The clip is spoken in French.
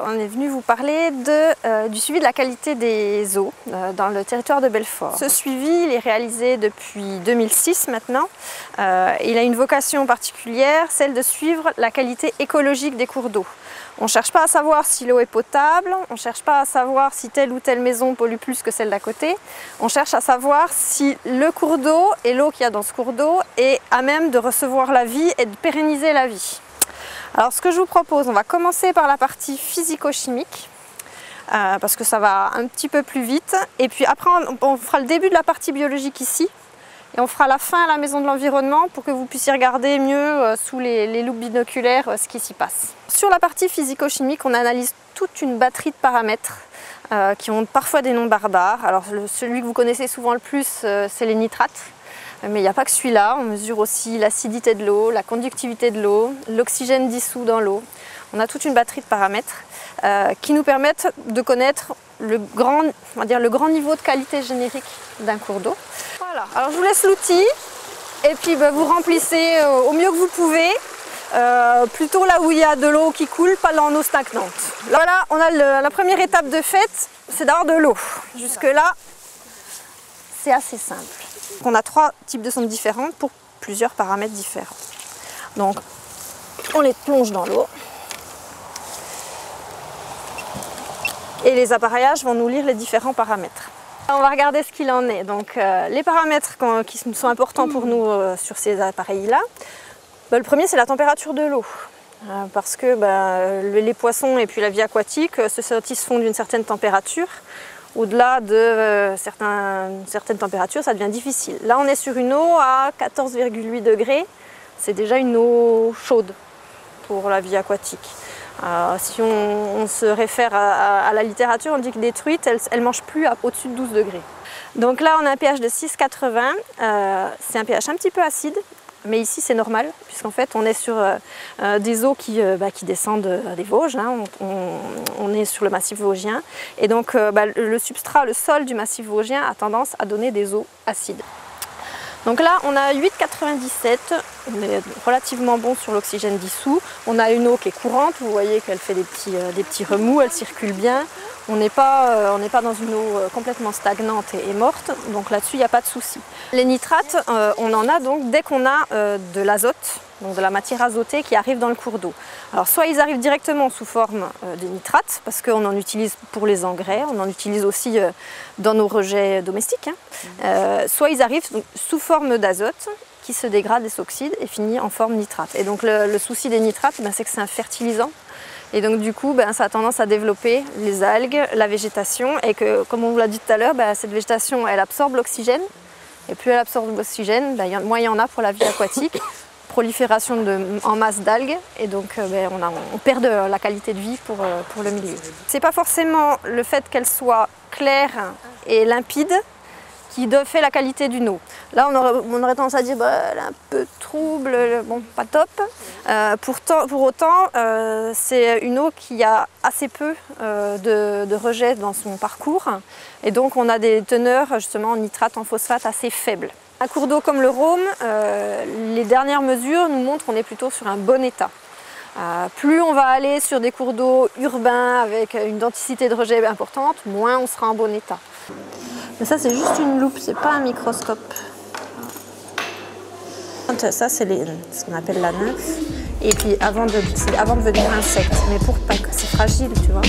On est venu vous parler du suivi de la qualité des eaux dans le territoire de Belfort. Ce suivi il est réalisé depuis 2006 maintenant. Il a une vocation particulière, celle de suivre la qualité écologique des cours d'eau. On ne cherche pas à savoir si l'eau est potable, on ne cherche pas à savoir si telle ou telle maison pollue plus que celle d'à côté. On cherche à savoir si le cours d'eau et l'eau qu'il y a dans ce cours d'eau est à même de recevoir la vie et de pérenniser la vie. Alors ce que je vous propose, on va commencer par la partie physico-chimique parce que ça va un petit peu plus vite, et puis après on fera le début de la partie biologique ici et on fera la fin à la maison de l'environnement pour que vous puissiez regarder mieux sous les loupes binoculaires ce qui s'y passe. Sur la partie physico-chimique, on analyse toute une batterie de paramètres qui ont parfois des noms barbares. Alors celui que vous connaissez souvent le plus, c'est les nitrates. Mais il n'y a pas que celui-là, on mesure aussi l'acidité de l'eau, la conductivité de l'eau, l'oxygène dissous dans l'eau. On a toute une batterie de paramètres qui nous permettent de connaître le grand niveau de qualité générique d'un cours d'eau. Voilà, alors je vous laisse l'outil et puis vous remplissez au mieux que vous pouvez, plutôt là où il y a de l'eau qui coule, pas dans l'eau stagnante. Voilà, on a la première étape de fait, c'est d'avoir de l'eau. Jusque là, c'est assez simple. On a 3 types de sondes différentes pour plusieurs paramètres différents. Donc, on les plonge dans l'eau. Et les appareillages vont nous lire les différents paramètres. On va regarder ce qu'il en est. Donc, les paramètres qui sont importants pour nous sur ces appareils-là, le premier, c'est la température de l'eau. Parce que les poissons et puis la vie aquatique se satisfont d'une certaine température. Au-delà de certaines températures, ça devient difficile. Là, on est sur une eau à 14,8 degrés. C'est déjà une eau chaude pour la vie aquatique. Si on se réfère à la littérature, on dit que des truites, elles ne mangent plus au-dessus de 12 degrés. Donc là, on a un pH de 6,80. C'est un pH un petit peu acide. Mais ici c'est normal, puisqu'en fait on est sur des eaux qui descendent des Vosges, hein. On est sur le massif vosgien, et donc le substrat, le sol du massif vosgien a tendance à donner des eaux acides. Donc là on a 8,97, on est relativement bon sur l'oxygène dissous. On a une eau qui est courante, vous voyez qu'elle fait des petits remous, elle circule bien. On n'est pas dans une eau complètement stagnante et morte, donc là-dessus il n'y a pas de souci. Les nitrates, on en a donc dès qu'on a de l'azote, donc de la matière azotée qui arrive dans le cours d'eau. Alors soit ils arrivent directement sous forme de nitrates, parce qu'on en utilise pour les engrais, on en utilise aussi dans nos rejets domestiques, hein. Soit ils arrivent sous forme d'azote qui se dégrade et s'oxyde et finit en forme nitrate. Et donc le souci des nitrates, c'est que c'est un fertilisant. Et donc du coup, ça a tendance à développer les algues, la végétation, et que, comme on vous l'a dit tout à l'heure, cette végétation, elle absorbe l'oxygène. Et plus elle absorbe l'oxygène, moins il y en a pour la vie aquatique. Prolifération en masse d'algues, et donc on perd de la qualité de vie pour le milieu. C'est pas forcément le fait qu'elle soit claire et limpide qui fait la qualité d'une eau. Là, on aurait tendance à dire elle est un peu trouble, bon, pas top. Pour autant, c'est une eau qui a assez peu de rejets dans son parcours, et donc on a des teneurs justement en nitrate, en phosphate assez faibles. Un cours d'eau comme le Rhôme, les dernières mesures nous montrent qu'on est plutôt sur un bon état. Plus on va aller sur des cours d'eau urbains avec une densité de rejet importante, moins on sera en bon état. Mais ça, c'est juste une loupe, c'est pas un microscope. Ça, c'est ce qu'on appelle la nymphe. Et puis avant de devenir insecte, mais pour pas que c'est fragile, tu vois.